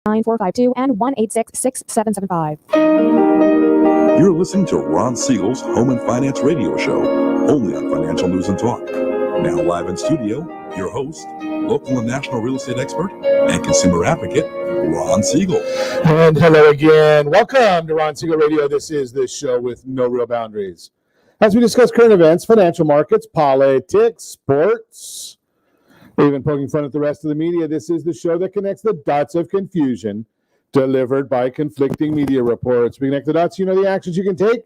9452 and 1-866-6775. You're listening to Ron Siegel's Home and Finance Radio Show, only on Financial News and Talk. Now live in studio, your host, local and national real estate expert and consumer advocate, Ron Siegel. And hello again. Welcome to Ron Siegel Radio. This is the show with no real boundaries. As we discuss current events, financial markets, politics, sports, even poking fun at the rest of the media, this is the show that connects the dots of confusion delivered by conflicting media reports. We connect the dots, you know the actions you can take,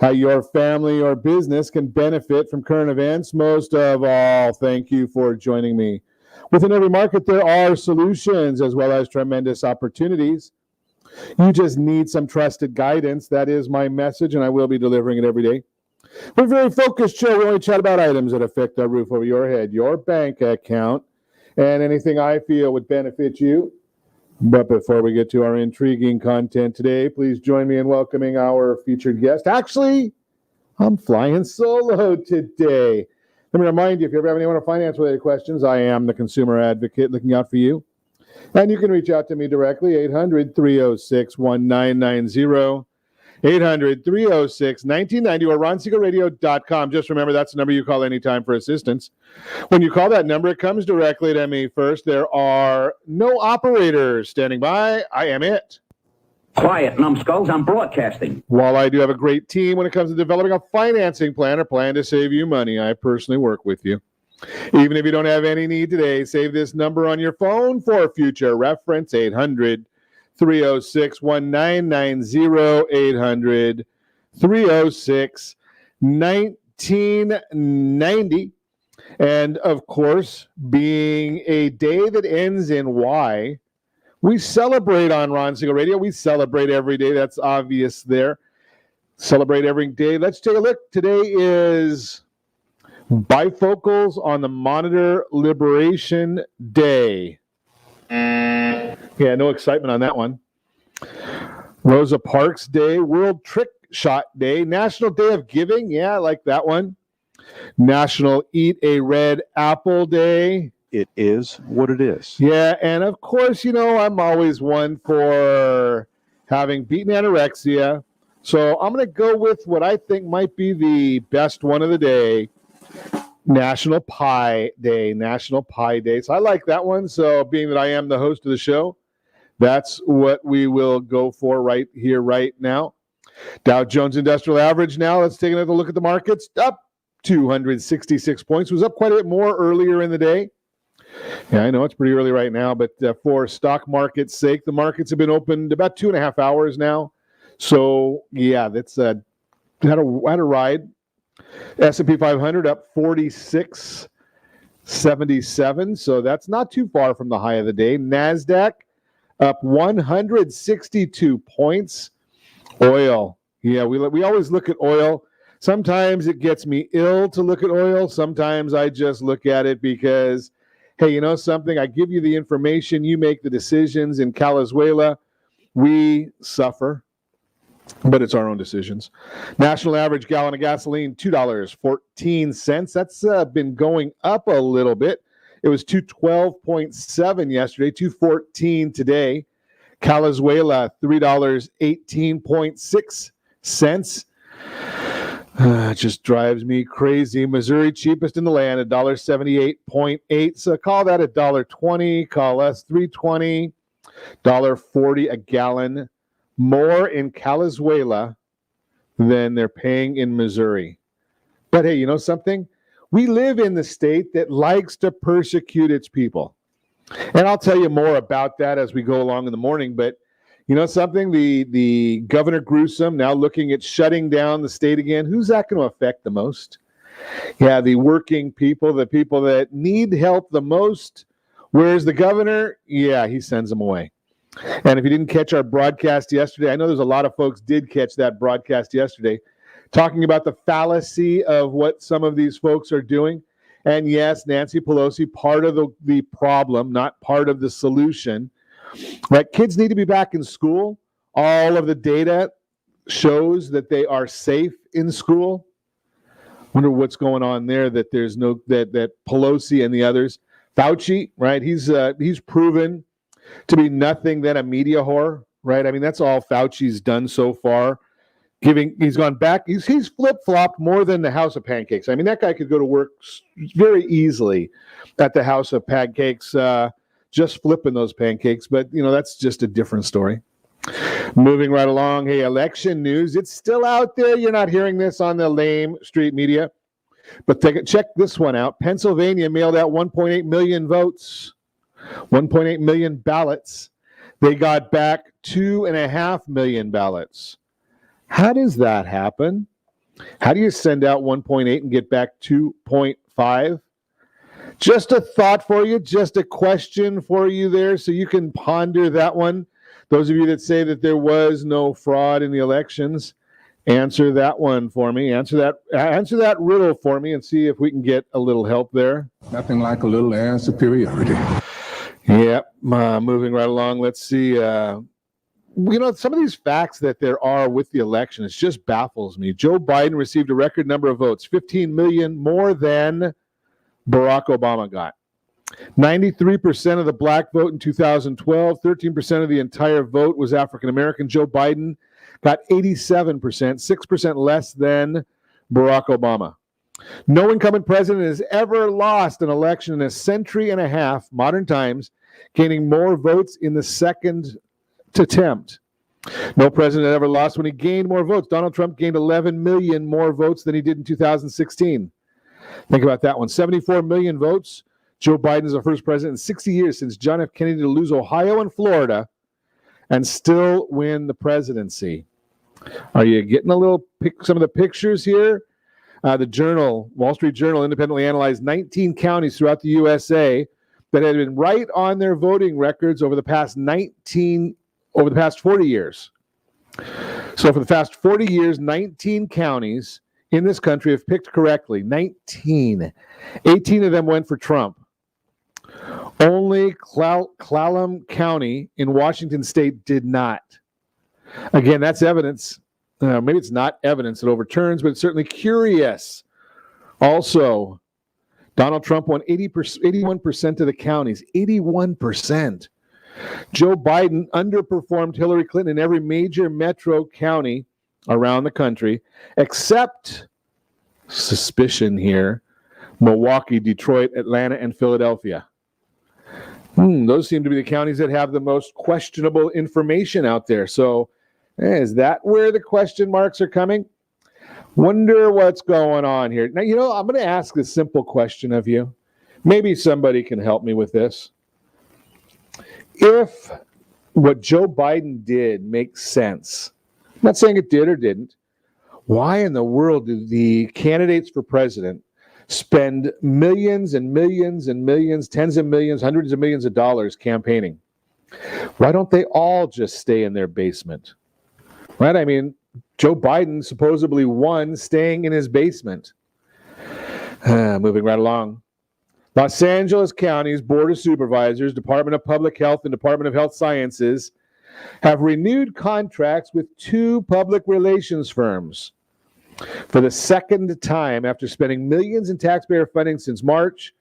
how your family or business can benefit from current events. Most of all, thank you for joining me. Within every market, there are solutions as well as tremendous opportunities. You just need some trusted guidance. That is my message, and I will be delivering it every day. We're a very focused show. We only chat about items that affect the roof over your head, your bank account, and anything I feel would benefit you. But before we get to our intriguing content today, please join me in welcoming our featured guest. Actually, I'm flying solo today. Let me remind you, if you ever have any finance-related questions, I am the consumer advocate looking out for you. And you can reach out to me directly, 800-306-1990. 800-306-1990 or ronsiegelradio.com. Just remember, that's the number you call anytime for assistance. When you call that number, it comes directly to me first. There are no operators standing by. I am it. Quiet, numbskulls. I'm broadcasting. While I do have a great team when it comes to developing a financing plan or plan to save you money, I personally work with you. Even if you don't have any need today, save this number on your phone for future reference, 800-306-1990, 800-306-1990. And of course, being a day that ends in Y, we celebrate on Ron Siegel Radio. We celebrate every day. That's obvious there. Celebrate every day. Let's take a look. Today is Bifocals on the Monitor Liberation Day. Yeah, no excitement on that one. Rosa Parks Day, World Trick Shot Day, National Day of Giving. Yeah, I like that one. National Eat a Red Apple Day. It is what it is. Yeah, and of course, you know, I'm always one for having beaten anorexia. So I'm going to go with what I think might be the best one of the day. National Pie Day. National Pie Day. So I like that one. So being that I am the host of the show, that's what we will go for right here, right now. Dow Jones Industrial Average now. Let's take another look at the markets. Up 266 points. Was up quite a bit more earlier in the day. Yeah, I know it's pretty early right now, but for stock market's sake, the markets have been opened about 2.5 hours now. So, yeah, that's had a ride. S&P 500 up 46.77, so that's not too far from the high of the day. NASDAQ up 162 points. Oil, yeah, we always look at oil. Sometimes it gets me ill to look at oil. Sometimes I just look at it because, hey, you know something? I give you the information, you make the decisions. In Venezuela, we suffer, but it's our own decisions. National average gallon of gasoline, $2.14. That's been going up a little bit. It was $2.12.7 yesterday, $2.14 today. Venezuela, $3.18.6. It just drives me crazy. Missouri, cheapest in the land, $1.78.8. So call that $1.20. Call us $3.20. $1.40 a gallon more in Venezuela than they're paying in Missouri. But hey, you know something? We live in the state that likes to persecute its people. And I'll tell you more about that as we go along in the morning. But you know something? The Governor Gruesome now looking at shutting down the state again. Who's that going to affect the most? Yeah, the working people, the people that need help the most. Whereas the governor, yeah, he sends them away. And if you didn't catch our broadcast yesterday, I know there's a lot of folks did catch that broadcast yesterday, talking about the fallacy of what some of these folks are doing. And yes, Nancy Pelosi, part of the problem, not part of the solution. Right? Kids need to be back in school. All of the data shows that they are safe in school. Wonder what's going on there, that there's no, that Pelosi and the others, Fauci, right? He's proven to be nothing than a media whore, right? I mean, that's all Fauci's done so far. He's gone back. He's flip-flopped more than the House of Pancakes. I mean, that guy could go to work very easily at the House of Pancakes, just flipping those pancakes. But, that's just a different story. Moving right along, hey, election news. It's still out there. You're not hearing this on the lame street media. But check this one out. Pennsylvania mailed out 1.8 million votes, 1.8 million ballots. They got back 2.5 million ballots. How does that happen? How do you send out 1.8 and get back 2.5? Just a thought for you, just a question for you there, so you can ponder that one. Those of you that say that there was no fraud in the elections, answer that one for me. Answer that riddle for me and see if we can get a little help there. Nothing like a little air superiority. Yep. Moving right along. Let's see. Some of these facts that there are with the election, it just baffles me. Joe Biden received a record number of votes, 15 million more than Barack Obama got. 93% of the black vote in 2012, 13% of the entire vote was African American. Joe Biden got 87%, 6% less than Barack Obama. No incumbent president has ever lost an election in a century and a half, modern times, gaining more votes in the second attempt. No president ever lost when he gained more votes. Donald Trump gained 11 million more votes than he did in 2016. Think about that one. 74 million votes. Joe Biden is the first president in 60 years since John F. Kennedy to lose Ohio and Florida and still win the presidency. Are you getting some of the pictures here? The Journal, Wall Street Journal, independently analyzed 19 counties throughout the USA that had been right on their voting records over the past 40 years. So for the past 40 years, 19 counties in this country have picked correctly. 19. 18 of them went for Trump. Only Clallam County in Washington State did not. Again, that's evidence. Maybe it's not evidence that overturns, but it's certainly curious. Also, Donald Trump won 81% of the counties. 81%. Joe Biden underperformed Hillary Clinton in every major metro county around the country, except, suspicion here, Milwaukee, Detroit, Atlanta, and Philadelphia. Those seem to be the counties that have the most questionable information out there. So, is that where the question marks are coming? Wonder what's going on here. Now, I'm going to ask a simple question of you. Maybe somebody can help me with this. If what Joe Biden did makes sense, I'm not saying it did or didn't, why in the world do the candidates for president spend millions and millions and millions, tens of millions, hundreds of millions of dollars campaigning? Why don't they all just stay in their basement? Right? I mean, Joe Biden supposedly won staying in his basement. Moving right along. Los Angeles County's Board of Supervisors, Department of Public Health, and Department of Health Sciences have renewed contracts with 2 public relations firms for the second time after spending millions in taxpayer funding since March.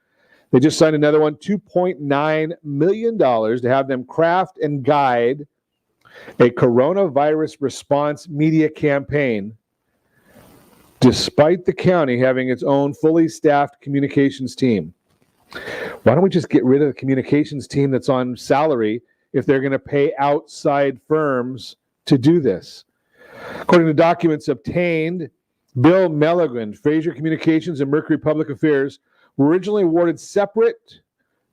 They just signed another one, $2.9 million, to have them craft and guide a coronavirus response media campaign, despite the county having its own fully staffed communications team. Why don't we just get rid of the communications team that's on salary if they're going to pay outside firms to do this? According to documents obtained, Bill Milligan, Fraser Communications and Mercury Public Affairs were originally awarded separate,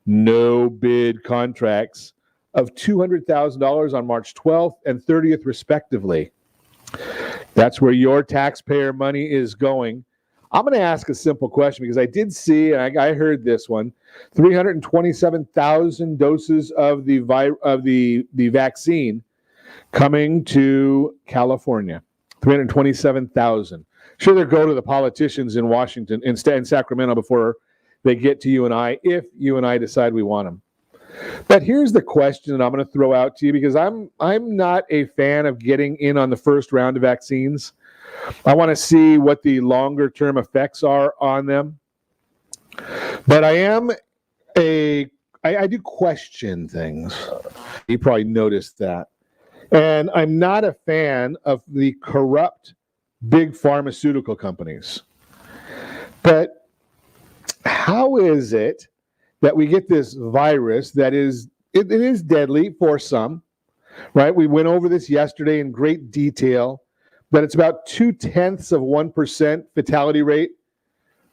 no-bid contracts of $200,000 on March 12th and 30th, respectively. That's where your taxpayer money is going. I'm going to ask a simple question because I did see, and I heard this one, 327,000 doses of the vaccine coming to California. 327,000. Sure, they'll go to the politicians in Washington and in Sacramento before they get to you and I, if you and I decide we want them. But here's the question that I'm going to throw out to you, because I'm not a fan of getting in on the first round of vaccines. I want to see what the longer term effects are on them. But I am a I do question things. You probably noticed that. And I'm not a fan of the corrupt big pharmaceutical companies. But how is it that we get this virus that is, it is deadly for some, right? We went over this yesterday in great detail, but it's about 0.2% fatality rate,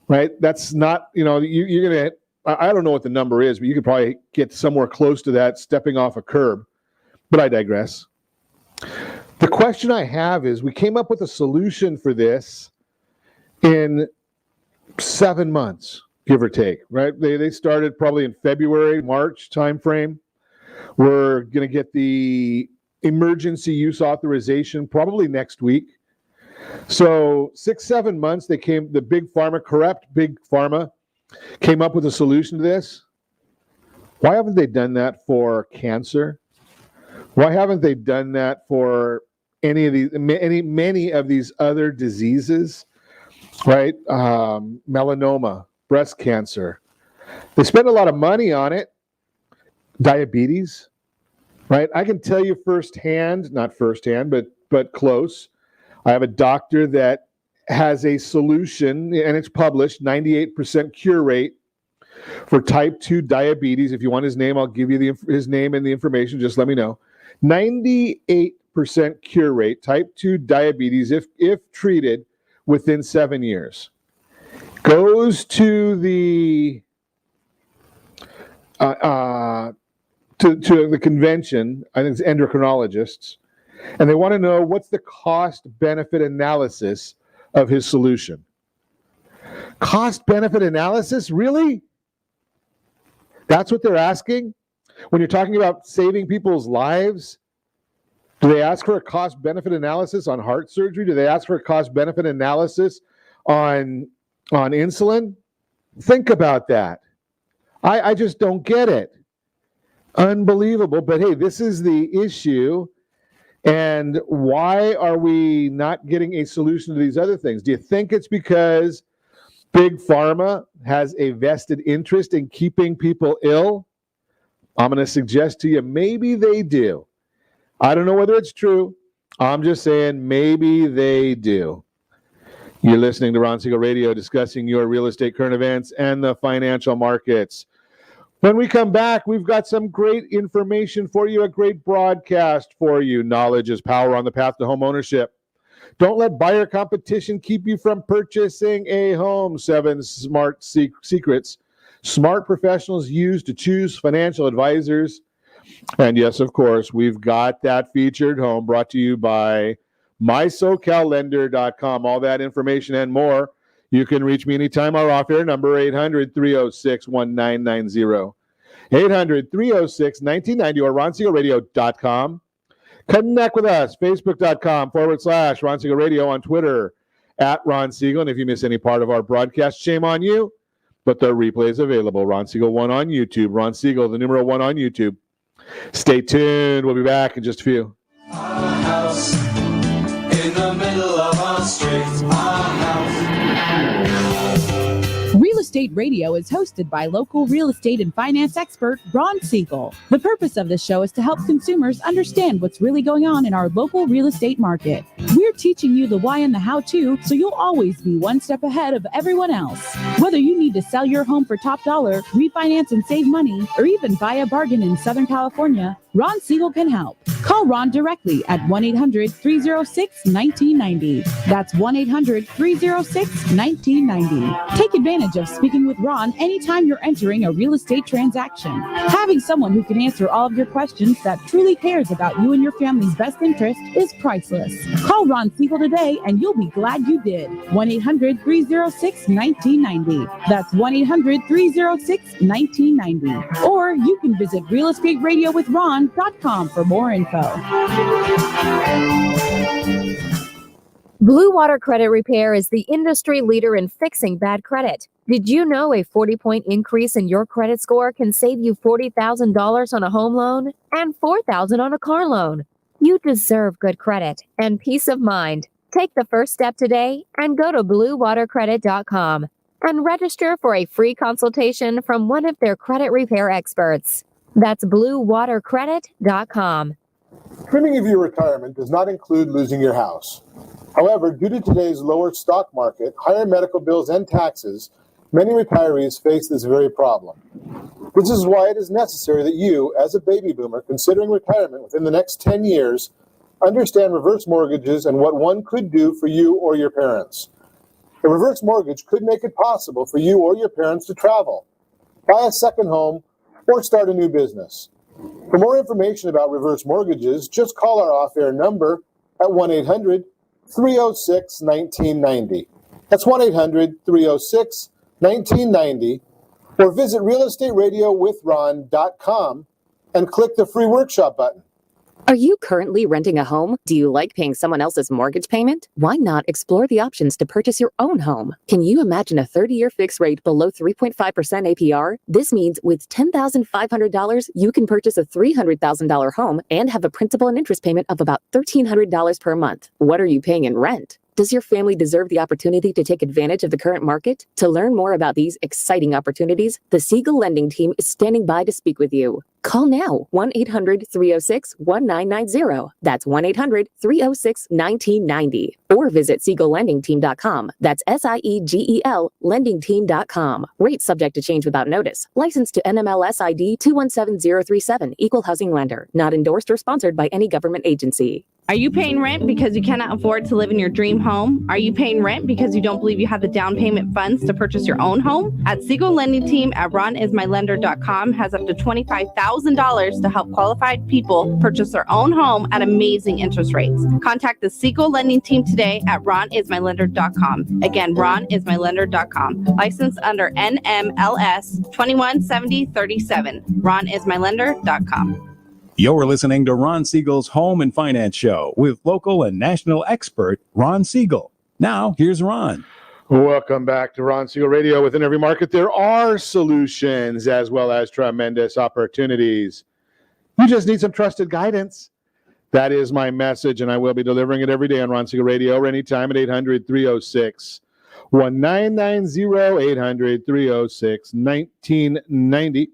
right? That's not, you're going to, I don't know what the number is, but you could probably get somewhere close to that stepping off a curb, but I digress. The question I have is, we came up with a solution for this in 7 months, give or take, right? They started probably in February, March timeframe. We're going to get the emergency use authorization probably next week. So 6-7 months, the big pharma, corrupt big pharma, came up with a solution to this. Why haven't they done that for cancer? Why haven't they done that for any of these other diseases, right? Melanoma, breast cancer. They spend a lot of money on it. Diabetes, right? I can tell you firsthand, not firsthand, but close. I have a doctor that has a solution, and it's published, 98% cure rate for type 2 diabetes. If you want his name, I'll give you his name and the information. Just let me know. 98% cure rate, type 2 diabetes, if treated within 7 years. Goes to the to the convention, I think it's endocrinologists, and they want to know what's the cost-benefit analysis of his solution. Cost-benefit analysis? Really? That's what they're asking? When you're talking about saving people's lives, do they ask for a cost-benefit analysis on heart surgery? Do they ask for a cost-benefit analysis on insulin? Think about that. I just don't get it. Unbelievable. But hey, this is the issue. And why are we not getting a solution to these other things? Do you think it's because Big Pharma has a vested interest in keeping people ill? I'm going to suggest to you, maybe they do. I don't know whether it's true. I'm just saying maybe they do. You're listening to Ron Siegel Radio, discussing your real estate current events and the financial markets. When we come back, we've got some great information for you, a great broadcast for you. Knowledge is power on the path to home ownership. Don't let buyer competition keep you from purchasing a home. 7 smart secrets smart professionals use to choose financial advisors. And yes, of course, we've got that featured home brought to you by mysocallender.com. All that information and more. You can reach me anytime or off air, number 800-306-1990. 800-306-1990 or ronsiegelradio.com. Connect with us, facebook.com/Ron Siegel Radio, on Twitter @Ron Siegel. And if you miss any part of our broadcast, shame on you. But the replay is available. Ron Siegel 1 on YouTube. Ron Siegel, the numeral 1 on YouTube. Stay tuned. We'll be back in just a few. Our house in the middle of our street. Our house. Real Estate Radio is hosted by local real estate and finance expert Ron Siegel. The purpose of this show is to help consumers understand what's really going on in our local real estate market. We're teaching you the why and the how-to, so you'll always be one step ahead of everyone else. Whether you need to sell your home for top dollar, refinance and save money, or even buy a bargain in Southern California, Ron Siegel can help. Call Ron directly at 1-800-306-1990. That's 1-800-306-1990. Take advantage of speaking with Ron anytime you're entering a real estate transaction. Having someone who can answer all of your questions that truly cares about you and your family's best interest is priceless. Call Ron Siegel today and you'll be glad you did. 1-800-306-1990. That's 1-800-306-1990. Or you can visit realestateradio.com for more info. Blue Water Credit Repair is the industry leader in fixing bad credit. Did you know a 40-point increase in your credit score can save you $40,000 on a home loan and $4,000 on a car loan? You deserve good credit and peace of mind. Take the first step today and go to bluewatercredit.com. and register for a free consultation from one of their credit repair experts. That's bluewatercredit.com. Trimming of your retirement does not include losing your house. However, due to today's lower stock market, higher medical bills, and taxes, many retirees face this very problem. This is why it is necessary that you, as a baby boomer considering retirement within the next 10 years, understand reverse mortgages and what one could do for you or your parents. A reverse mortgage could make it possible for you or your parents to travel, buy a second home, or start a new business. For more information about reverse mortgages, just call our off-air number at 1-800-306-1990. That's 1-800-306-1990, or visit realestatewithron.com and click the free workshop button. Are you currently renting a home? Do you like paying someone else's mortgage payment? Why not explore the options to purchase your own home? Can you imagine a 30-year fixed rate below 3.5% APR? This means with $10,500, you can purchase a $300,000 home and have a principal and interest payment of about $1,300 per month. What are you paying in rent? Does your family deserve the opportunity to take advantage of the current market? To learn more about these exciting opportunities, the Siegel Lending Team is standing by to speak with you. Call now, 1-800-306-1990. That's 1-800-306-1990. Or visit SiegelLendingTeam.com. That's SIEGEL LendingTeam.com. Rates subject to change without notice. Licensed to NMLS ID 217037. Equal housing lender. Not endorsed or sponsored by any government agency. Are you paying rent because you cannot afford to live in your dream home? Are you paying rent because you don't believe you have the down payment funds to purchase your own home? At Siegel Lending Team at ronismylender.com has up to $25,000 to help qualified people purchase their own home at amazing interest rates. Contact the Siegel Lending Team today at ronismylender.com. Again, ronismylender.com. Licensed under NMLS 217037. ronismylender.com. You're listening to Ron Siegel's Home and Finance Show with local and national expert Ron Siegel. Now, here's Ron. Welcome back to Ron Siegel Radio. Within every market, there are solutions as well as tremendous opportunities. You just need some trusted guidance. That is my message, and I will be delivering it every day on Ron Siegel Radio or anytime at 800-306-1990, 800-306-1990.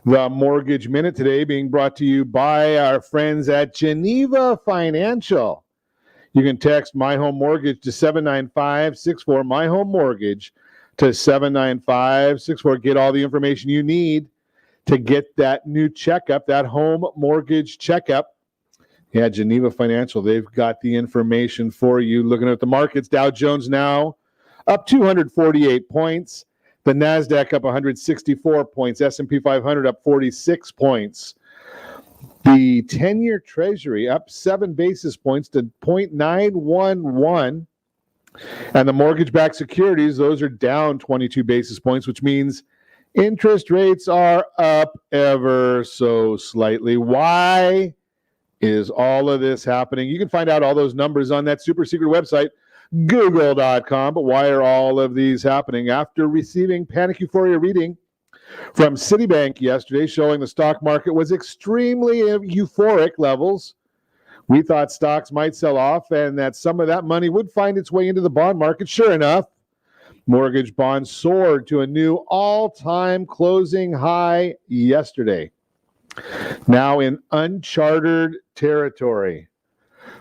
The Mortgage Minute today being brought to you by our friends at Geneva Financial. You can text My Home Mortgage to 79564, My Home Mortgage to 79564. Get all the information you need to get that new checkup, that home mortgage checkup. Yeah, Geneva Financial, they've got the information for you. Looking at the markets, Dow Jones now up 248 points. The NASDAQ up 164 points. S&P 500 up 46 points. The 10-year Treasury up 7 basis points to 0.911. And the mortgage-backed securities, those are down 22 basis points, which means interest rates are up ever so slightly. Why is all of this happening? You can find out all those numbers on that super secret website, Google.com. But why are all of these happening? After receiving panic euphoria reading from Citibank yesterday showing the stock market was extremely euphoric levels, we thought stocks might sell off and that some of that money would find its way into the bond market. Sure enough, mortgage bonds soared to a new all-time closing high yesterday. Now in uncharted territory.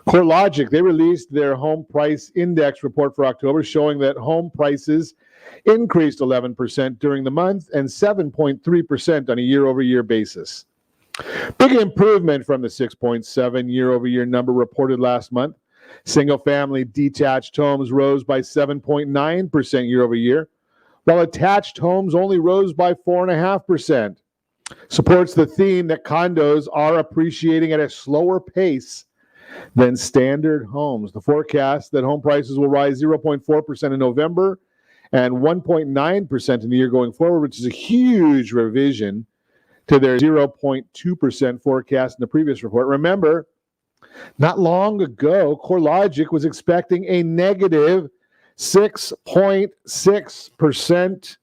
CoreLogic, they released their home price index report for October showing that home prices increased 11% during the month and 7.3% on a year-over-year basis. Big improvement from the 6.7 year-over-year number reported last month. Single-family detached homes rose by 7.9% year-over-year, while attached homes only rose by 4.5%. Supports the theme that condos are appreciating at a slower pace than standard homes. The forecast that home prices will rise 0.4% in November and 1.9% in the year going forward, which is a huge revision to their 0.2% forecast in the previous report. Remember, not long ago, CoreLogic was expecting a negative 6.6%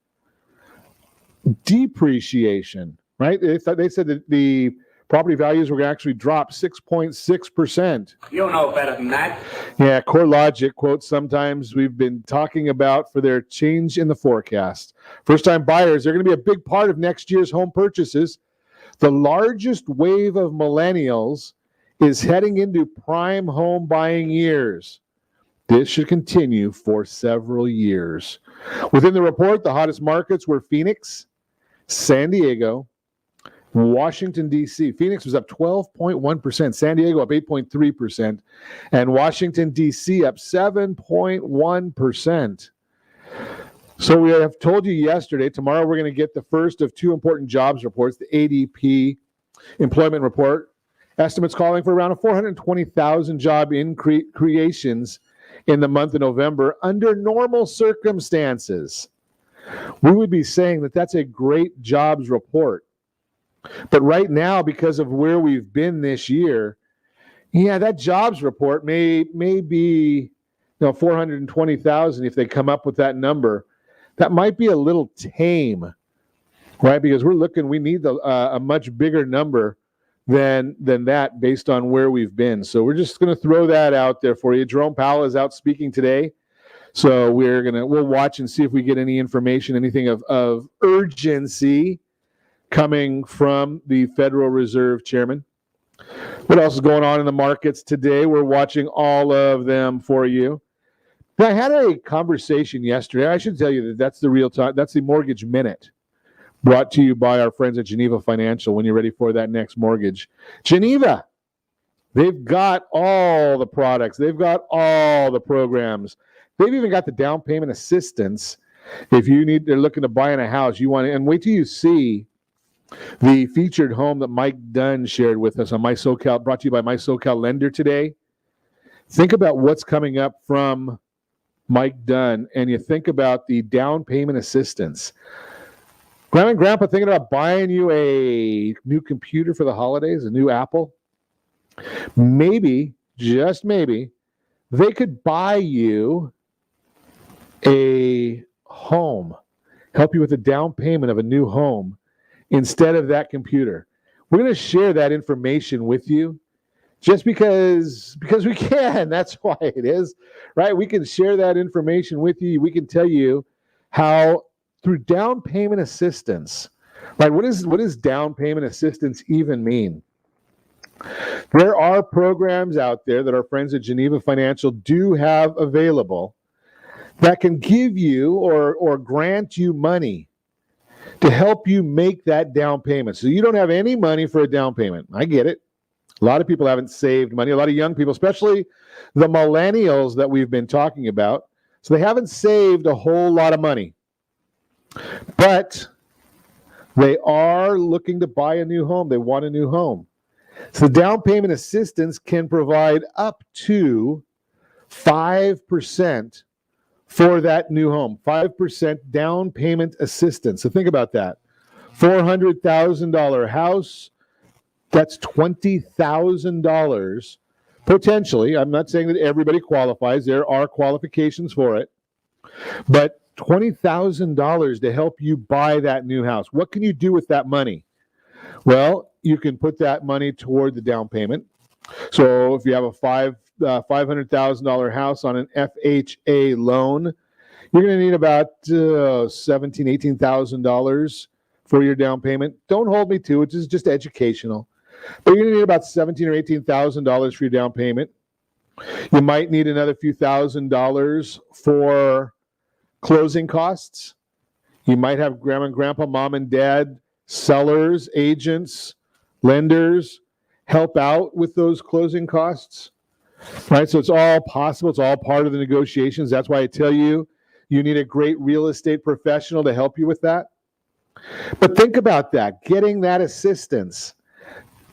depreciation, right? They said that the Property values were going to actually drop 6.6%. You know better than that. Yeah, CoreLogic quotes sometimes we've been talking about for their change in the forecast. First-time buyers, they're going to be a big part of next year's home purchases. The largest wave of millennials is heading into prime home buying years. This should continue for several years. Within the report, the hottest markets were Phoenix, San Diego, Washington, D.C. Phoenix was up 12.1%, San Diego up 8.3%, and Washington, D.C. up 7.1%. So we have told you yesterday, tomorrow we're going to get the first of two important jobs reports, the ADP employment report. Estimates calling for around 420,000 job creations in the month of November under normal circumstances. We would be saying that that's a great jobs report. But right now, because of where we've been this year, yeah, that jobs report may be 420,000 if they come up with that number. That might be a little tame, right? Because we need a much bigger number than that based on where we've been. So we're just going to throw that out there for you. Jerome Powell is out speaking today. So we'll watch and see if we get any information, anything of urgency coming from the Federal Reserve Chairman. What else is going on in the markets today? We're watching all of them for you. I had a conversation yesterday. I should tell you that's the real time. That's the Mortgage Minute, brought to you by our friends at Geneva Financial when you're ready for that next mortgage. Geneva, they've got all the products. They've got all the programs. They've even got the down payment assistance. If they're looking to buy in a house, and wait till you see the featured home that Mike Dunn shared with us on My SoCal, brought to you by My SoCal Lender today. Think about what's coming up from Mike Dunn, and you think about the down payment assistance. Grandma and Grandpa thinking about buying you a new computer for the holidays, a new Apple? Maybe, just maybe, they could buy you a home, help you with the down payment of a new home instead of that computer. We're going to share that information with you just because we can. That's why it is, right? We can share that information with you. We can tell you how through down payment assistance, right? What does down payment assistance even mean? There are programs out there that our friends at Geneva Financial do have available that can give you or grant you money to help you make that down payment. So you don't have any money for a down payment. I get it. A lot of people haven't saved money. A lot of young people, especially the millennials that we've been talking about. So they haven't saved a whole lot of money. But they are looking to buy a new home. They want a new home. So down payment assistance can provide up to 5% for that new home. 5% down payment assistance. So think about that. $400,000 house, that's $20,000 potentially. I'm not saying that everybody qualifies. There are qualifications for it. But $20,000 to help you buy that new house. What can you do with that money? Well, you can put that money toward the down payment. So if you have a $500,000 house on an FHA loan, you're going to need about $17,000, $18,000 for your down payment. Don't hold me to it. It's just educational. But you're going to need about $17,000 or $18,000 for your down payment. You might need another few $1,000s for closing costs. You might have grandma and grandpa, mom and dad, sellers, agents, lenders help out with those closing costs. Right? So it's all possible. It's all part of the negotiations. That's why I tell you, you need a great real estate professional to help you with that. But think about that, getting that assistance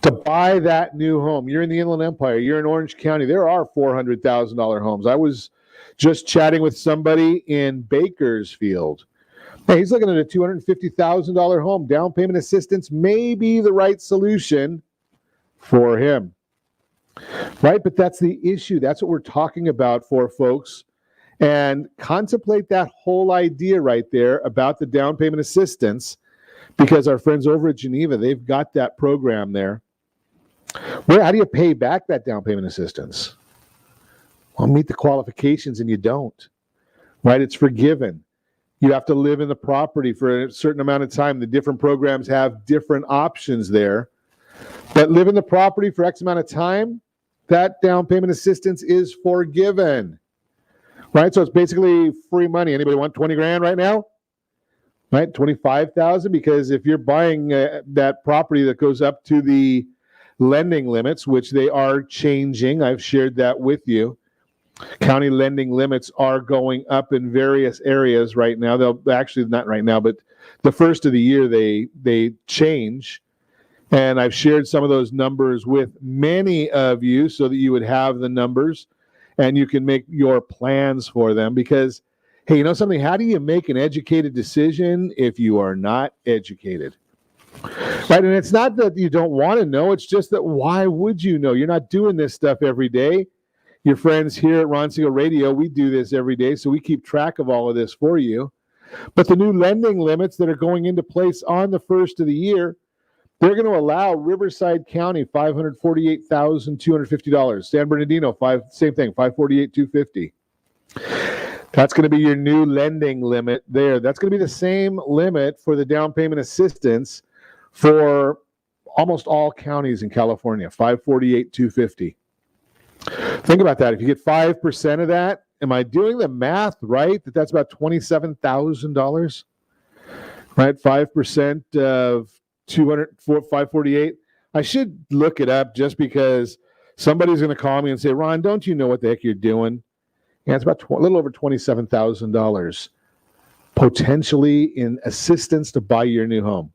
to buy that new home. You're in the Inland Empire. You're in Orange County. There are $400,000 homes. I was just chatting with somebody in Bakersfield. Hey, he's looking at a $250,000 home. Down payment assistance may be the right solution for him. Right? But that's the issue. That's what we're talking about for folks. And contemplate that whole idea right there about the down payment assistance, because our friends over at Geneva, they've got that program there. Well, how do you pay back that down payment assistance? Well, meet the qualifications and you don't, right? It's forgiven. You have to live in the property for a certain amount of time. The different programs have different options there. But live in the property for X amount of time, that down payment assistance is forgiven, right? So it's basically free money. Anybody want 20 grand right now? Right, 25,000, because if you're buying that property that goes up to the lending limits, which they are changing, I've shared that with you. County lending limits are going up in various areas right now. They'll actually not right now, but the first of the year they change. And I've shared some of those numbers with many of you so that you would have the numbers and you can make your plans for them. Because, hey, you know something? How do you make an educated decision if you are not educated? Right? And it's not that you don't want to know. It's just that why would you know? You're not doing this stuff every day. Your friends here at Ron Siegel Radio, we do this every day, so we keep track of all of this for you. But the new lending limits that are going into place on the first of the year, they're going to allow Riverside County $548,250. San Bernardino, same thing, $548,250. That's going to be your new lending limit there. That's going to be the same limit for the down payment assistance for almost all counties in California, $548,250. Think about that. If you get 5% of that, am I doing the math right? That's about $27,000, right? 5% of 548. I should look it up just because somebody's going to call me and say, Ron, don't you know what the heck you're doing? Yeah, it's about a little over $27,000 potentially in assistance to buy your new home.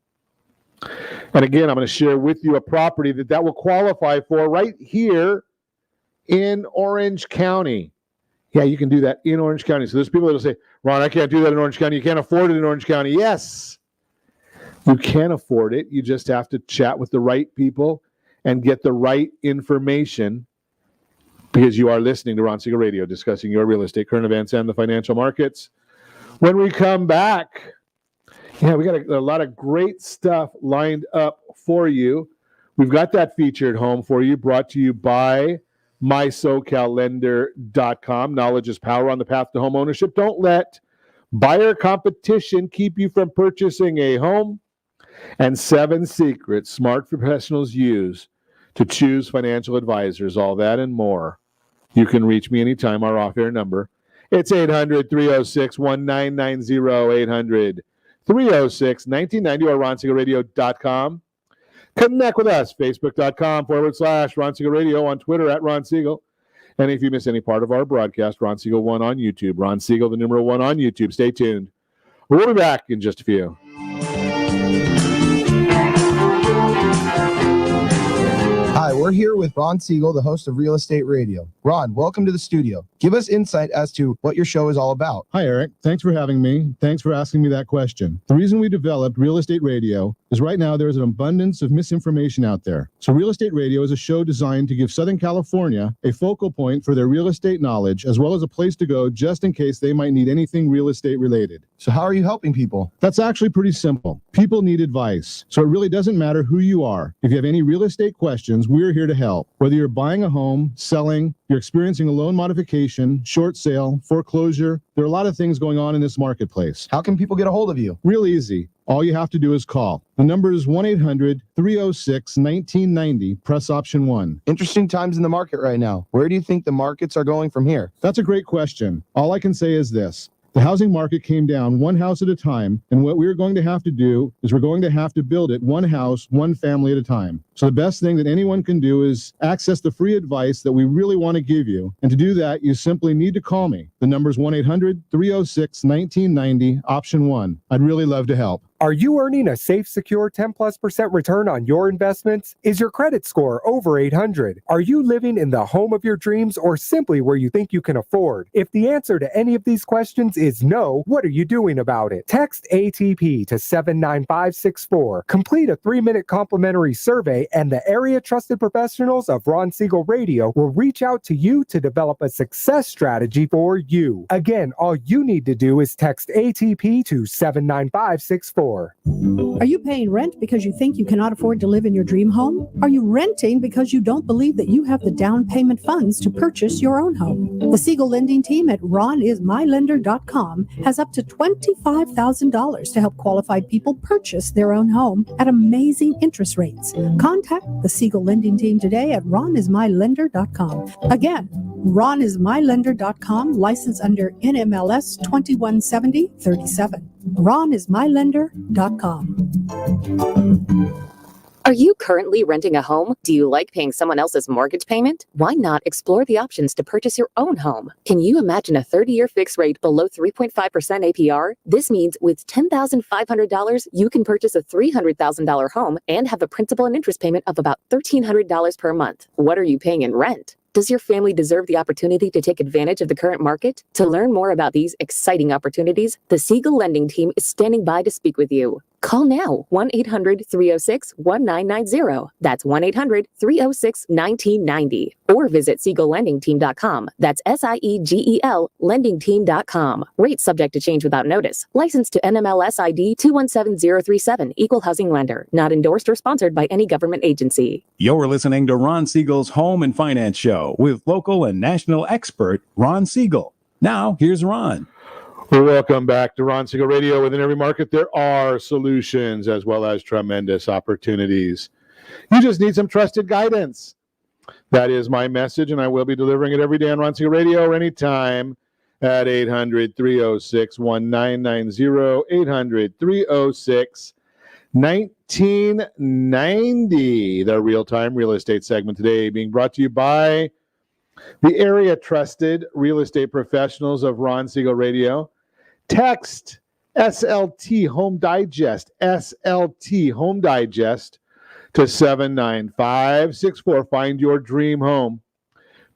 And again, I'm going to share with you a property that will qualify for right here in Orange County. Yeah, you can do that in Orange County. So there's people that will say, Ron, I can't do that in Orange County. You can't afford it in Orange County. Yes, you can afford it. You just have to chat with the right people and get the right information, because you are listening to Ron Siegel Radio, discussing your real estate, current events, and the financial markets. When we come back, we got a lot of great stuff lined up for you. We've got that featured home for you, brought to you by MySoCalLender.com. Knowledge is power on the path to home ownership. Don't let buyer competition keep you from purchasing a home. And 7 secrets smart professionals use to choose financial advisors. All that and more. You can reach me anytime. Our off-air number, it's 800-306-1990, 800-306-1990, or RonSiegelRadio.com. Connect with us, Facebook.com/Ron Siegel Radio, on Twitter @Ron Siegel. And if you miss any part of our broadcast, Ron Siegel 1 on YouTube. Ron Siegel, the numeral 1 on YouTube. Stay tuned. We'll be back in just a few. Hi, we're here with Ron Siegel, the host of Real Estate Radio. Ron, welcome to the studio. Give us insight as to what your show is all about. Hi, Eric. Thanks for having me. Thanks for asking me that question. The reason we developed Real Estate Radio is right now there is an abundance of misinformation out there. So Real Estate Radio is a show designed to give Southern California a focal point for their real estate knowledge, as well as a place to go just in case they might need anything real estate related. So how are you helping people? That's actually pretty simple. People need advice. So it really doesn't matter who you are. If you have any real estate questions, we're here to help. Whether you're buying a home, selling, you're experiencing a loan modification, short sale, foreclosure, there are a lot of things going on in this marketplace. How can people get a hold of you? Real easy. All you have to do is call. The number is 1-800-306-1990. Press option 1. Interesting times in the market right now. Where do you think the markets are going from here? That's a great question. All I can say is this. The housing market came down one house at a time, and what we're going to have to do is we're going to have to build it one house, one family at a time. So the best thing that anyone can do is access the free advice that we really want to give you. And to do that, you simply need to call me. The number is 1-800-306-1990, option 1. I'd really love to help. Are you earning a safe, secure 10+% return on your investments? Is your credit score over 800? Are you living in the home of your dreams, or simply where you think you can afford? If the answer to any of these questions is no, what are you doing about it? Text ATP to 79564. Complete a 3-minute complimentary survey, and the area trusted professionals of Ron Siegel Radio will reach out to you to develop a success strategy for you. Again, all you need to do is text ATP to 79564. store. Are you paying rent because you think you cannot afford to live in your dream home? Are you renting because you don't believe that you have the down payment funds to purchase your own home? The Siegel lending team at ronismylender.com has up to $25,000 to help qualified people purchase their own home at amazing interest rates. Contact the Siegel lending team today at ronismylender.com. Again, ronismylender.com, license under NMLS 217037. ronismylender.com. Are you currently renting a home? Do you like paying someone else's mortgage payment? Why not explore the options to purchase your own home? Can you imagine a 30-year fixed rate below 3.5% APR? This means with $10,500, you can purchase a $300,000 home and have a principal and interest payment of about $1,300 per month. What are you paying in rent? Does your family deserve the opportunity to take advantage of the current market? To learn more about these exciting opportunities, the Siegel Lending Team is standing by to speak with you. Call now, 1-800-306-1990. That's 1-800-306-1990. Or visit SiegelLendingTeam.com. That's SIEGEL LendingTeam.com. Rates subject to change without notice. Licensed to NMLS ID 217037. Equal housing lender. Not endorsed or sponsored by any government agency. You're listening to Ron Siegel's Home and Finance Show with local and national expert Ron Siegel. Now, here's Ron. Welcome back to Ron Siegel Radio. Within every market, there are solutions as well as tremendous opportunities. You just need some trusted guidance. That is my message, and I will be delivering it every day on Ron Siegel Radio or anytime at 800-306-1990, 800-306-1990. The real-time real estate segment today being brought to you by the area trusted real estate professionals of Ron Siegel Radio. Text SLT Home Digest, SLT Home Digest to 79564. Find your dream home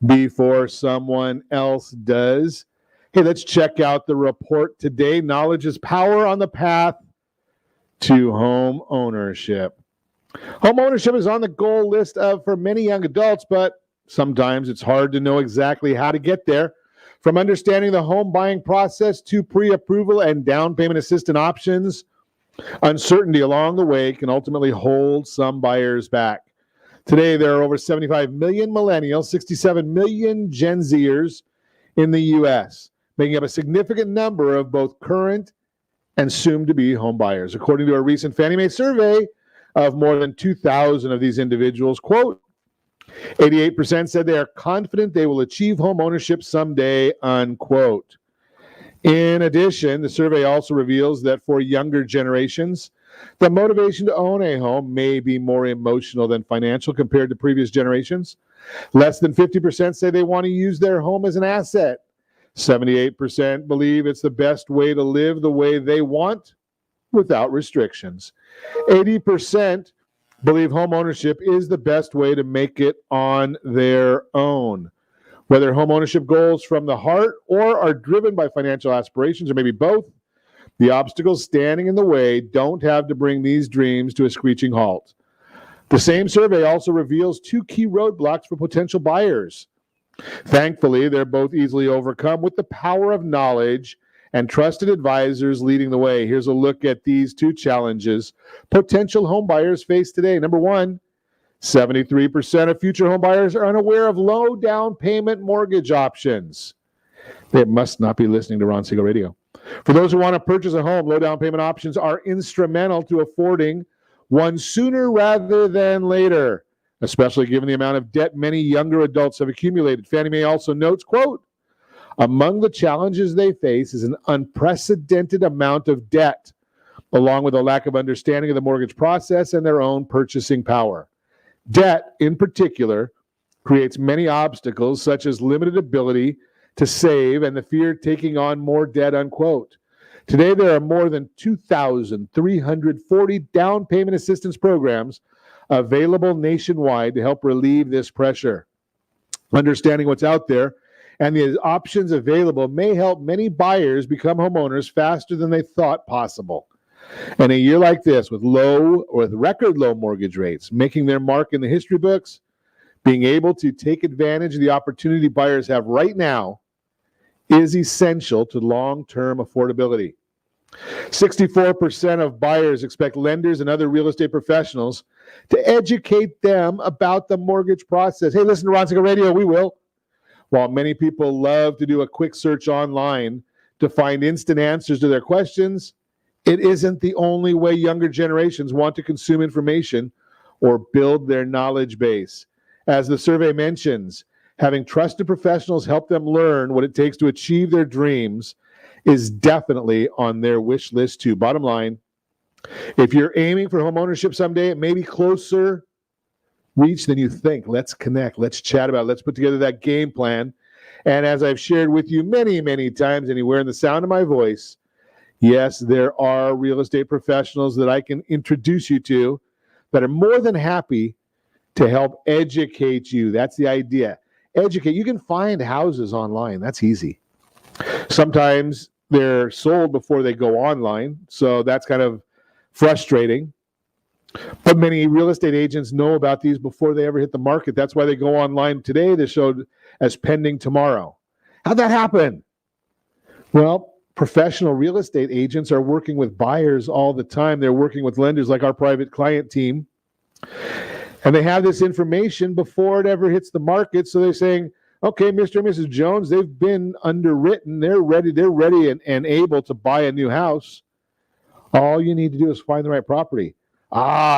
before someone else does. Hey, let's check out the report today. Knowledge is power on the path to home ownership. Home ownership is on the goal list for many young adults, but sometimes it's hard to know exactly how to get there. From understanding the home buying process to pre-approval and down payment assistance options, uncertainty along the way can ultimately hold some buyers back. Today, there are over 75 million millennials, 67 million Gen Zers in the U.S., making up a significant number of both current and soon-to-be home buyers. According to a recent Fannie Mae survey of more than 2,000 of these individuals, quote, 88% said they are confident they will achieve home ownership someday, unquote. In addition, the survey also reveals that for younger generations, the motivation to own a home may be more emotional than financial compared to previous generations. Less than 50% say they want to use their home as an asset. 78% believe it's the best way to live the way they want without restrictions. 80% believe home ownership is the best way to make it on their own. Whether home ownership goals from the heart or are driven by financial aspirations, or maybe both, the obstacles standing in the way don't have to bring these dreams to a screeching halt. The same survey also reveals two key roadblocks for potential buyers. Thankfully, they're both easily overcome with the power of knowledge and trusted advisors leading the way. Here's a look at these two challenges potential home buyers face today. Number one, 73% of future home buyers are unaware of low down payment mortgage options. They must not be listening to Ron Siegel Radio. For those who want to purchase a home, low down payment options are instrumental to affording one sooner rather than later, especially given the amount of debt many younger adults have accumulated. Fannie Mae also notes, quote, among the challenges they face is an unprecedented amount of debt, along with a lack of understanding of the mortgage process and their own purchasing power. Debt, in particular, creates many obstacles, such as limited ability to save and the fear of taking on more debt, unquote. Today, there are more than 2,340 down payment assistance programs available nationwide to help relieve this pressure. Understanding what's out there and the options available may help many buyers become homeowners faster than they thought possible. And a year like this, with record low mortgage rates, making their mark in the history books, being able to take advantage of the opportunity buyers have right now is essential to long-term affordability. 64% of buyers expect lenders and other real estate professionals to educate them about the mortgage process. Hey, listen to Ron Siegel Radio, we will. While many people love to do a quick search online to find instant answers to their questions, it isn't the only way younger generations want to consume information or build their knowledge base. As the survey mentions, having trusted professionals help them learn what it takes to achieve their dreams is definitely on their wish list too. Bottom line, if you're aiming for home ownership someday, it may be closer reach than you think. Let's connect. Let's chat about it. Let's put together that game plan. And as I've shared with you many, many times, anywhere in the sound of my voice, yes, there are real estate professionals that I can introduce you to that are more than happy to help educate you. That's the idea. Educate. You can find houses online. That's easy. Sometimes they're sold before they go online, so that's kind of frustrating. But many real estate agents know about these before they ever hit the market. That's why they go online today. They're showed as pending tomorrow. How'd that happen? Well, professional real estate agents are working with buyers all the time. They're working with lenders like our private client team. And they have this information before it ever hits the market. So they're saying, okay, Mr. and Mrs. Jones, they've been underwritten. They're ready and able to buy a new house. All you need to do is find the right property.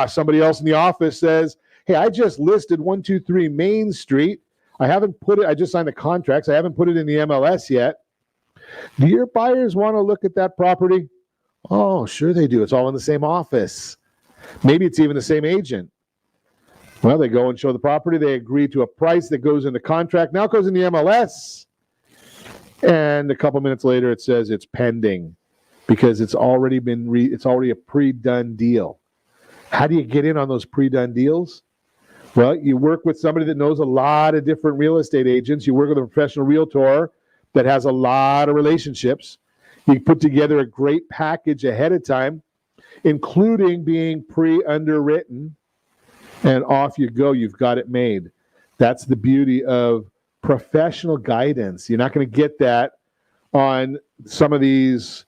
Somebody else in the office says, hey, I just listed 123 Main Street. I just signed the contracts. I haven't put it in the MLS yet. Do your buyers want to look at that property? Oh, sure they do. It's all in the same office. Maybe it's even the same agent. Well, they go and show the property. They agree to a price that goes in the contract. Now it goes in the MLS. And a couple minutes later, it says it's pending because it's already it's already a pre-done deal. How do you get in on those pre-done deals? Well, you work with somebody that knows a lot of different real estate agents. You work with a professional realtor that has a lot of relationships. You put together a great package ahead of time, including being pre-underwritten, and off you go. You've got it made. That's the beauty of professional guidance. You're not going to get that on some of these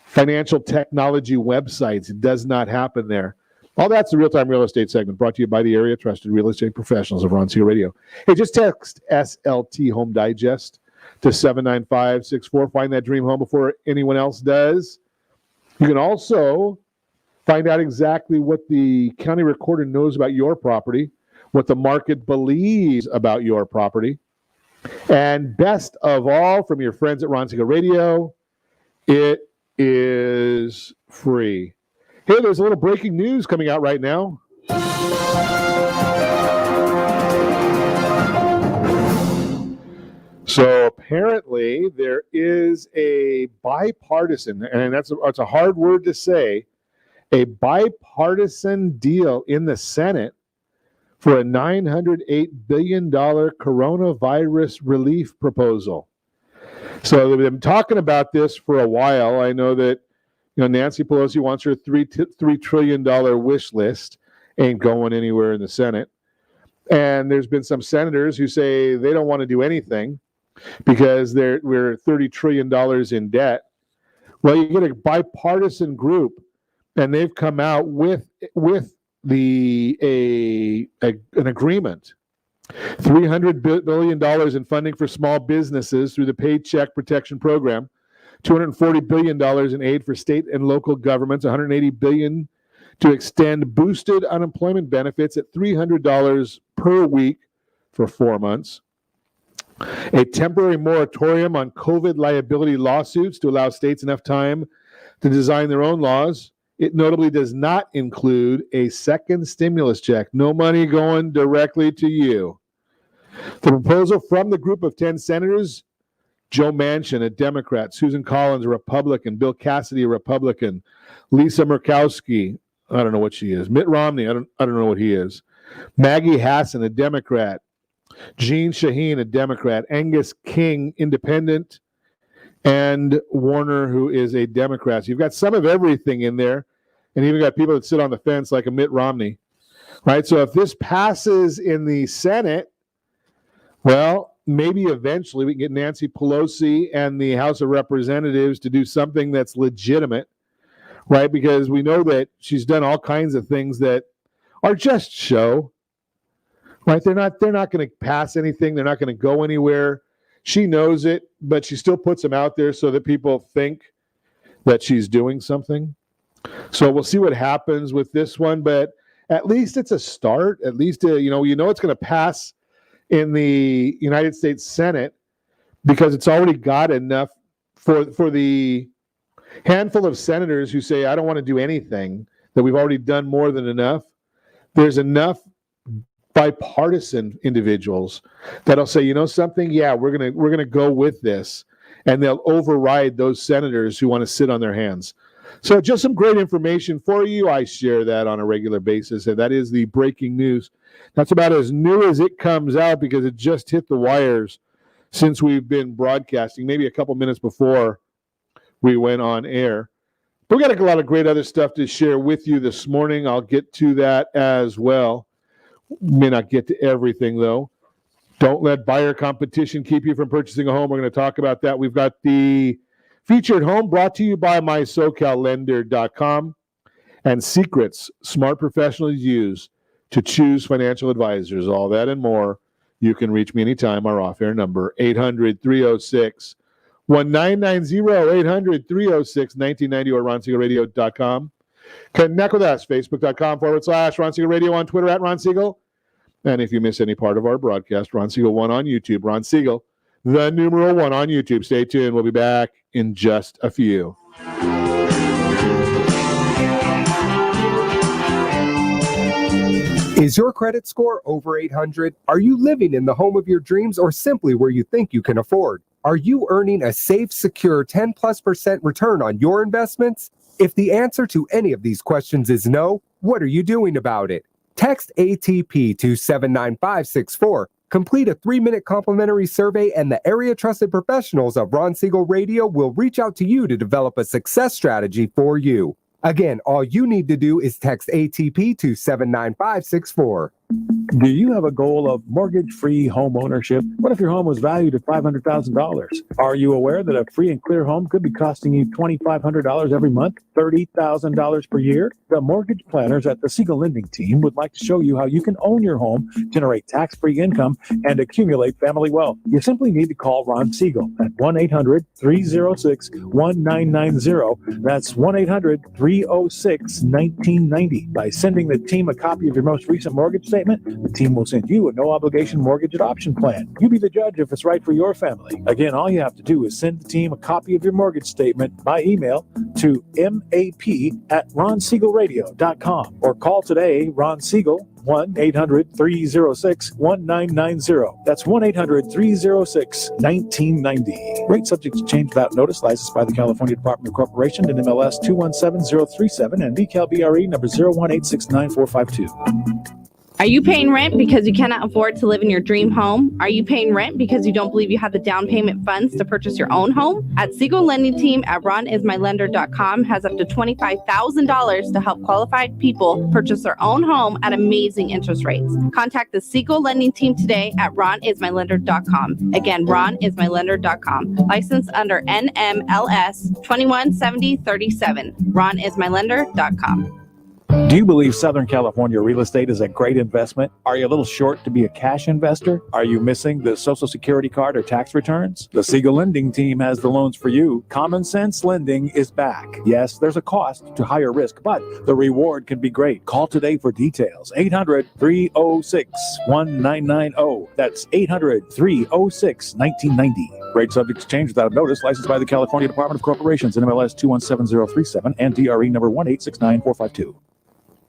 financial technology websites. It does not happen there. All that's the Real-Time Real Estate segment brought to you by the area trusted real estate professionals of Ron Siegel Radio. Hey, just text SLT Home Digest to 79564. Find that dream home before anyone else does. You can also find out exactly what the county recorder knows about your property, what the market believes about your property. And best of all, from your friends at Ron Siegel Radio, it is free. Hey, there's a little breaking news coming out right now. So apparently there is a bipartisan, and that's a hard word to say, a bipartisan deal in the Senate for a $908 billion coronavirus relief proposal. So they've been talking about this for a while. I know that Nancy Pelosi wants her $3 trillion wish list. Ain't going anywhere in the Senate. And there's been some senators who say they don't want to do anything because we're $30 trillion in debt. Well, you get a bipartisan group, and they've come out with an agreement. $300 billion in funding for small businesses through the Paycheck Protection Program, $240 billion in aid for state and local governments, $180 billion to extend boosted unemployment benefits at $300 per week for 4 months, a temporary moratorium on COVID liability lawsuits to allow states enough time to design their own laws. It notably does not include a second stimulus check. No money going directly to you. The proposal from the group of 10 senators: Joe Manchin, a Democrat; Susan Collins, a Republican; Bill Cassidy, a Republican; Lisa Murkowski, I don't know what she is; Mitt Romney, I don't know what he is; Maggie Hassan, a Democrat; Jean Shaheen, a Democrat; Angus King, Independent; and Warner, who is a Democrat. So you've got some of everything in there, and even got people that sit on the fence like a Mitt Romney, right? So if this passes in the Senate, well, maybe eventually we can get Nancy Pelosi and the House of Representatives to do something that's legitimate right? Because we know that she's done all kinds of things that are just show, right? They're not going to pass anything. They're not going to go anywhere. She knows it, but she still puts them out there so that people think that she's doing something. So we'll see what happens with this one, but at least it's a start. At least, it's going to pass in the United States Senate because it's already got enough for the handful of senators who say, I don't want to do anything, that we've already done more than enough. There's enough bipartisan individuals that'll say, you know something? Yeah, we're gonna go with this, and they'll override those senators who want to sit on their hands. So just some great information for you. I share that on a regular basis, and that is the breaking news. That's about as new as it comes out because it just hit the wires since we've been broadcasting, maybe a couple minutes before we went on air. But we got a lot of great other stuff to share with you this morning. I'll get to that as well. May not get to everything, though. Don't let buyer competition keep you from purchasing a home. We're going to talk about that. We've got the featured home brought to you by MySoCalLender.com and secrets smart professionals use to choose financial advisors. All that and more. You can reach me anytime. Our off-air number, 800-306-1990, 800-306-1990, or RonSiegelRadio.com. Connect with us, Facebook.com/Ron Siegel Radio, on Twitter @Ron Siegel. And if you miss any part of our broadcast, Ron Siegel 1 on YouTube. Ron Siegel, the numeral 1 on YouTube. Stay tuned. We'll be back in just a few. Is your credit score over 800? Are you living in the home of your dreams or simply where you think you can afford? Are you earning a safe, secure 10+% return on your investments? If the answer to any of these questions is no, what are you doing about it? Text ATP to 79564. Complete a 3-minute complimentary survey, and the area trusted professionals of Ron Siegel Radio will reach out to you to develop a success strategy for you. Again, all you need to do is text ATP to 79564. Do you have a goal of mortgage-free home ownership? What if your home was valued at $500,000? Are you aware that a free and clear home could be costing you $2,500 every month, $30,000 per year? The mortgage planners at the Siegel Lending Team would like to show you how you can own your home, generate tax-free income, and accumulate family wealth. You simply need to call Ron Siegel at 1-800-306-1990. That's 1-800-306-1990. By sending the team a copy of your most recent mortgage statement, the team will send you a no-obligation mortgage adoption plan. You be the judge if it's right for your family. Again, all you have to do is send the team a copy of your mortgage statement by email to map@ronsiegelradio.com or call today Ron Siegel 1-800-306-1990. That's 1-800-306-1990. Rate subject to change without notice. Licensed by the California Department of Corporation and MLS 217037 and DCAL BRE number 018694552. Are you paying rent because you cannot afford to live in your dream home? Are you paying rent because you don't believe you have the down payment funds to purchase your own home? At Siegel Lending Team at RonIsMyLender.com has up to $25,000 to help qualified people purchase their own home at amazing interest rates. Contact the Siegel Lending Team today at RonIsMyLender.com. Again, RonIsMyLender.com. Licensed under NMLS 217037. RonIsMyLender.com. Do you believe Southern California real estate is a great investment? Are you a little short to be a cash investor? Are you missing the Social Security card or tax returns? The Siegel Lending Team has the loans for you. Common Sense Lending is back. Yes, there's a cost to higher risk, but the reward can be great. Call today for details. 800-306-1990. That's 800-306-1990. Rate subject to change without notice. Licensed by the California Department of Corporations, NMLS 217037 and DRE number 1869452.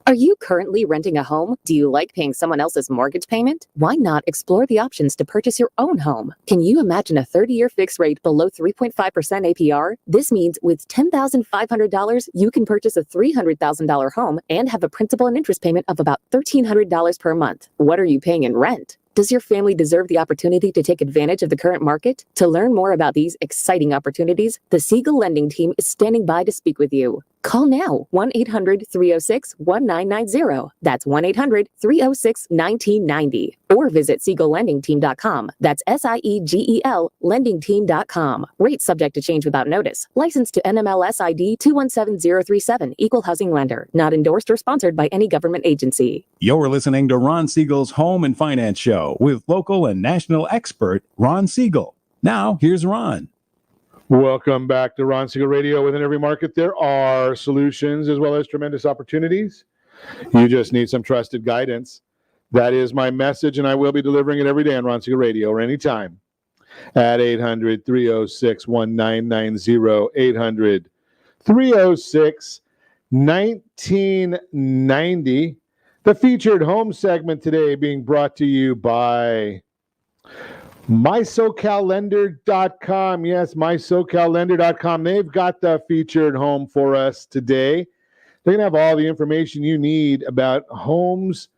Are you currently renting a home? Do you like paying someone else's mortgage payment? Why not explore the options to purchase your own home? Can you imagine a 30-year fixed rate below 3.5% APR? This means with $10,500, you can purchase a $300,000 home and have a principal and interest payment of about $1,300 per month. What are you paying in rent? Does your family deserve the opportunity to take advantage of the current market? To learn more about these exciting opportunities, the Siegel Lending Team is standing by to speak with you. Call now, 1-800-306-1990. That's 1-800-306-1990. Or visit SiegelLendingTeam.com. That's SIEGEL LendingTeam.com. Rates subject to change without notice. Licensed to NMLS ID 217037. Equal housing lender. Not endorsed or sponsored by any government agency. You're listening to Ron Siegel's Home and Finance Show with local and national expert Ron Siegel. Now, here's Ron. Welcome back to Ron Siegel Radio. Within every market, there are solutions as well as tremendous opportunities. You just need some trusted guidance. That is my message, and I will be delivering it every day on Ron Siegel Radio or anytime at 800-306-1990, 800-306-1990. The featured home segment today being brought to you by MySoCalLender.com. Yes, MySoCalLender.com. They've got the featured home for us today. They're going to have all the information you need about homes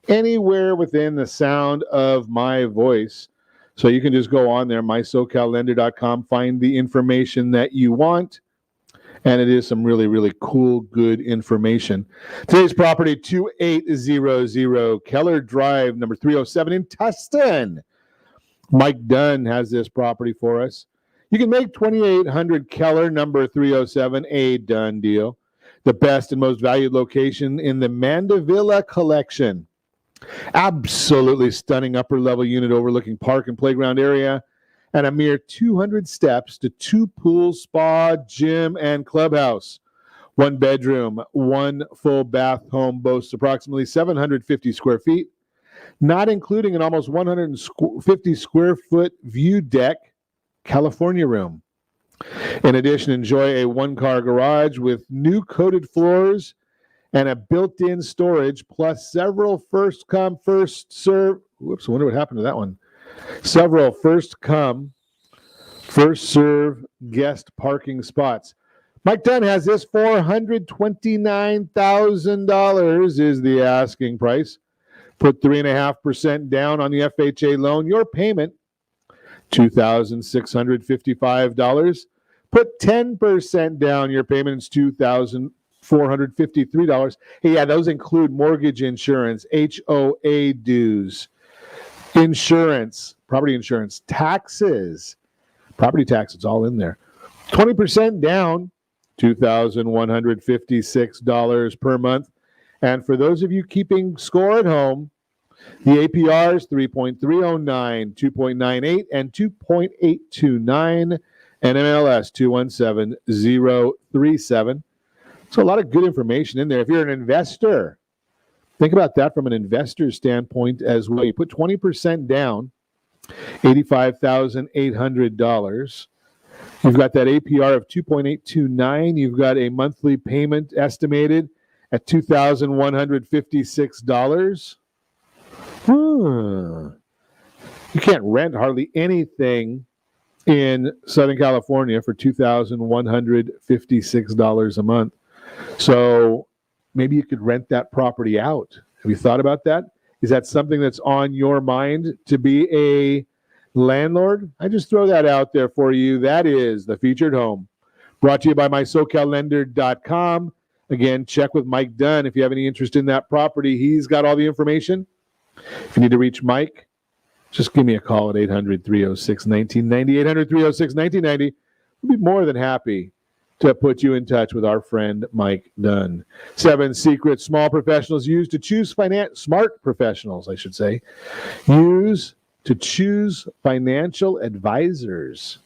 anywhere within the sound of my voice. So you can just go on there, MySoCalLender.com, find the information that you want. And it is some really, really cool, good information. Today's property, 2800 Keller Drive, number 307 in Tustin. Mike Dunn has this property for us. You can make 2800 Keller, number 307, a done deal. The best and most valued location in the Mandevilla collection. Absolutely stunning upper level unit overlooking park and playground area, and a mere 200 steps to 2 pools, spa, gym, and clubhouse. 1 bedroom, 1 full bath home boasts approximately 750 square feet, not including an almost 150 square foot view deck California room. In addition, enjoy a 1-car garage with new coated floors and a built-in storage, plus several first come, first serve. Whoops, I wonder what happened to that one. Several first come, first serve guest parking spots. Mike Dunn has this $429,000 is the asking price. Put 3.5% down on the FHA loan. Your payment, $2,655. Put 10% down. Your payment is $2,453. Hey, yeah, those include mortgage insurance, HOA dues, insurance, property insurance, taxes, property tax, it's all in there. 20% down, $2,156 per month. And for those of you keeping score at home, the APR is 3.309, 2.98, and 2.829, and MLS 217037. So a lot of good information in there. If you're an investor, think about that from an investor's standpoint as well. You put 20% down, $85,800. You've got that APR of 2.829. You've got a monthly payment estimated at $2,156. You can't rent hardly anything in Southern California for $2,156 a month. So maybe you could rent that property out. Have you thought about that? Is that something that's on your mind to be a landlord? I just throw that out there for you. That is the featured home. Brought to you by MySoCalLender.com. Again, check with Mike Dunn if you have any interest in that property. He's got all the information. If you need to reach Mike, just give me a call at 800-306-1990, 800-306-1990. We'll be more than happy to put you in touch with our friend Mike Dunn. 7 secrets small professionals use to choose smart professionals, I should say, use to choose financial advisors.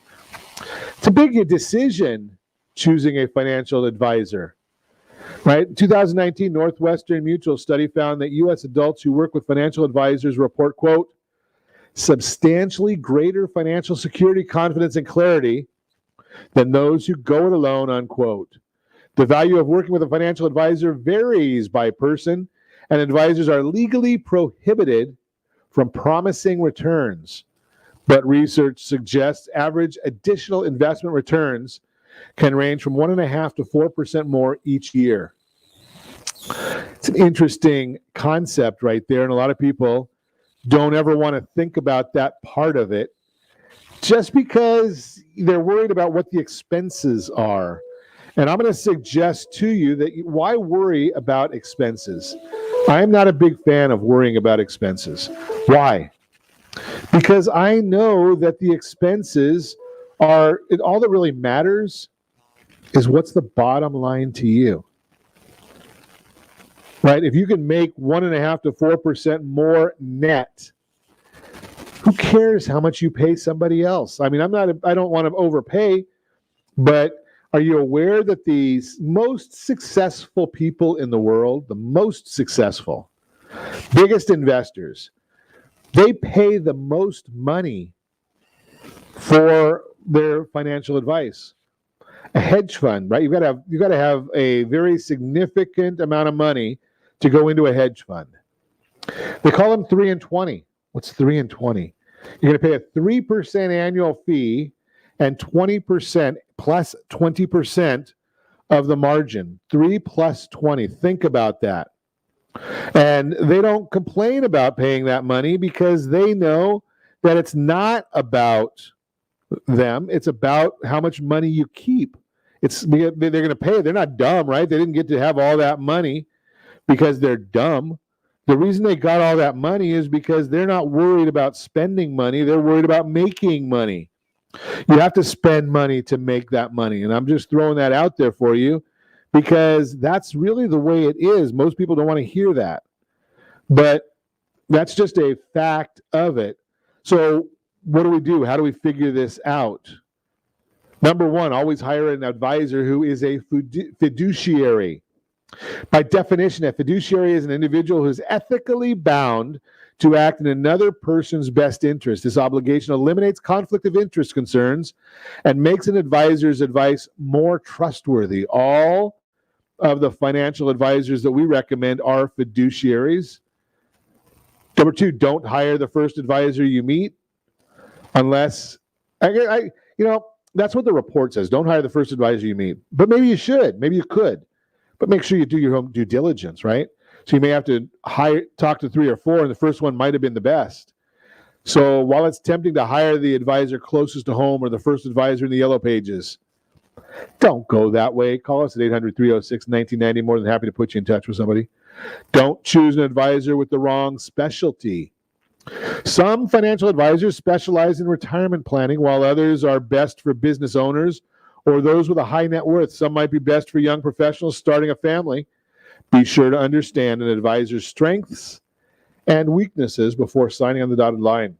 It's a big decision choosing a financial advisor. Right? 2019 Northwestern Mutual study found that U.S. adults who work with financial advisors report, quote, substantially greater financial security, confidence, and clarity than those who go it alone, unquote. The value of working with a financial advisor varies by person, and advisors are legally prohibited from promising returns. But research suggests average additional investment returns can range from 1.5% to 4% more each year. It's an interesting concept right there, and a lot of people don't ever want to think about that part of it just because they're worried about what the expenses are. And I'm going to suggest to you that why worry about expenses? I'm not a big fan of worrying about expenses. Why? Because I know that the expenses are, all that really matters is what's the bottom line to you. Right? If you can make 1.5 to 4% more net, who cares how much you pay somebody else? I mean, I don't want to overpay, but are you aware that the most successful people in the world, the most successful, biggest investors, they pay the most money for their financial advice? A hedge fund, right? You've got to have a very significant amount of money to go into a hedge fund. They call them 3 and 20. What's 3 and 20? You're going to pay a 3% annual fee and 20% plus 20% of the margin. 3 plus 20. Think about that. And they don't complain about paying that money because they know that it's not about them. It's about how much money you keep. They're going to pay. They're not dumb, right? They didn't get to have all that money because they're dumb. The reason they got all that money is because they're not worried about spending money. They're worried about making money. You have to spend money to make that money. And I'm just throwing that out there for you because that's really the way it is. Most people don't want to hear that. But that's just a fact of it. So what do? How do we figure this out? Number one, always hire an advisor who is a fiduciary. By definition, a fiduciary is an individual who is ethically bound to act in another person's best interest. This obligation eliminates conflict of interest concerns and makes an advisor's advice more trustworthy. All of the financial advisors that we recommend are fiduciaries. Number two, don't hire the first advisor you meet unless, that's what the report says. Don't hire the first advisor you meet. But maybe you should. Maybe you could. But make sure you do your own due diligence, right? So you may have to talk to 3 or 4, and the first one might have been the best. So while it's tempting to hire the advisor closest to home or the first advisor in the yellow pages, don't go that way. Call us at 800-306-1990. More than happy to put you in touch with somebody. Don't choose an advisor with the wrong specialty. Some financial advisors specialize in retirement planning, while others are best for business owners or those with a high net worth. Some might be best for young professionals starting a family. Be sure to understand an advisor's strengths and weaknesses before signing on the dotted line.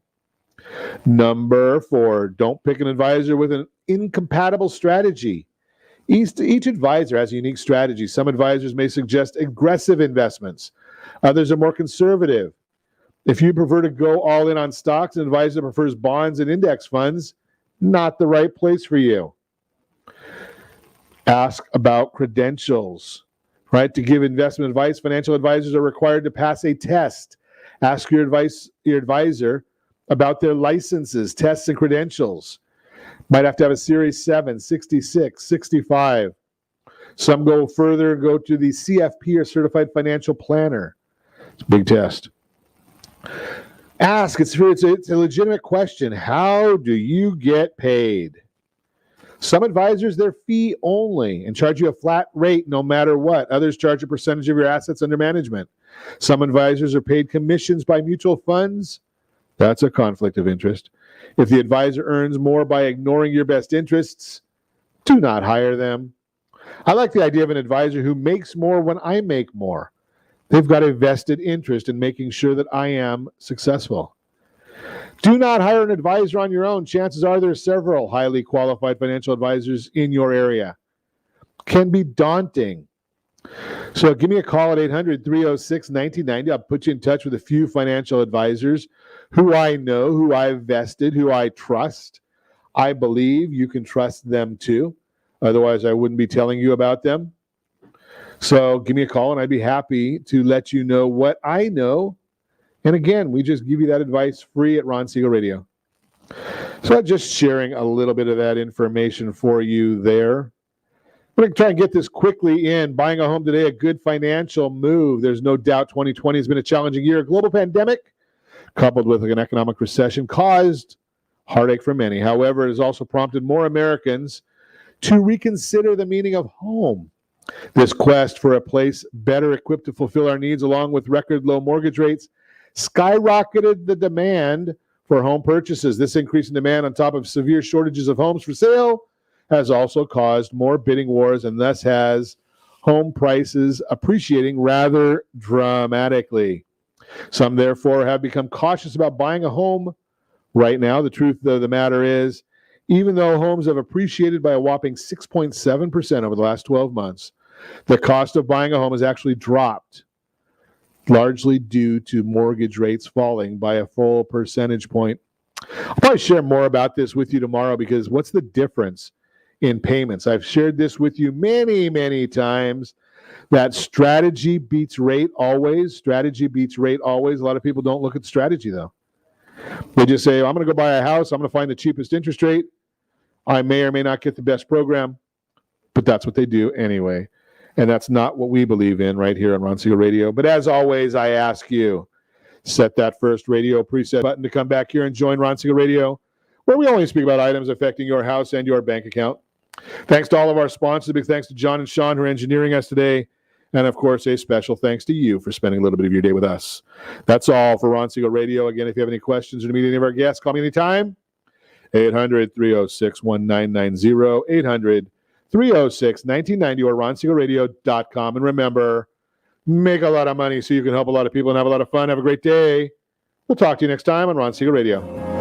Number 4, don't pick an advisor with an incompatible strategy. Each advisor has a unique strategy. Some advisors may suggest aggressive investments. Others are more conservative. If you prefer to go all in on stocks, an advisor that prefers bonds and index funds, not the right place for you. Ask about credentials, right? To give investment advice, financial advisors are required to pass a test. Ask your advisor about their licenses, tests, and credentials. Might have to have a Series 7, 66, 65. Some go further and go to the CFP or Certified Financial Planner. It's a big test. Ask, it's a legitimate question. How do you get paid? Some advisors, they're fee only and charge you a flat rate no matter what. Others charge a percentage of your assets under management. Some advisors are paid commissions by mutual funds. That's a conflict of interest. If the advisor earns more by ignoring your best interests, do not hire them. I like the idea of an advisor who makes more when I make more. They've got a vested interest in making sure that I am successful. Do not hire an advisor on your own. Chances are there are several highly qualified financial advisors in your area. Can be daunting. So give me a call at 800-306-1990. I'll put you in touch with a few financial advisors who I know, who I've vested, who I trust. I believe you can trust them too. Otherwise, I wouldn't be telling you about them. So give me a call and I'd be happy to let you know what I know. And again, we just give you that advice free at Ron Siegel Radio. So I'm just sharing a little bit of that information for you there. I'm going to try and get this quickly in. Buying a home today, a good financial move. There's no doubt 2020 has been a challenging year. A global pandemic, coupled with an economic recession, caused heartache for many. However, it has also prompted more Americans to reconsider the meaning of home. This quest for a place better equipped to fulfill our needs, along with record low mortgage rates, skyrocketed the demand for home purchases. This increase in demand, on top of severe shortages of homes for sale, has also caused more bidding wars and thus has home prices appreciating rather dramatically. Some, therefore, have become cautious about buying a home right now. The truth of the matter is, even though homes have appreciated by a whopping 6.7% over the last 12 months, the cost of buying a home has actually dropped, largely due to mortgage rates falling by a full percentage point. I'll probably share more about this with you tomorrow, because what's the difference in payments? I've shared this with you many, many times, that strategy beats rate always. Strategy beats rate always. A lot of people don't look at strategy, though. They just say, I'm going to go buy a house. I'm going to find the cheapest interest rate. I may or may not get the best program, but that's what they do anyway. And that's not what we believe in right here on Ron Siegel Radio. But as always, I ask you, set that first radio preset button to come back here and join Ron Siegel Radio, where we only speak about items affecting your house and your bank account. Thanks to all of our sponsors. A big thanks to John and Sean, who are engineering us today. And, of course, a special thanks to you for spending a little bit of your day with us. That's all for Ron Siegel Radio. Again, if you have any questions or to meet any of our guests, call me anytime. 800-306-1990, 800-306-1990, or ronsiegelradio.com. And remember, make a lot of money so you can help a lot of people and have a lot of fun. Have a great day. We'll talk to you next time on Ron Siegel Radio.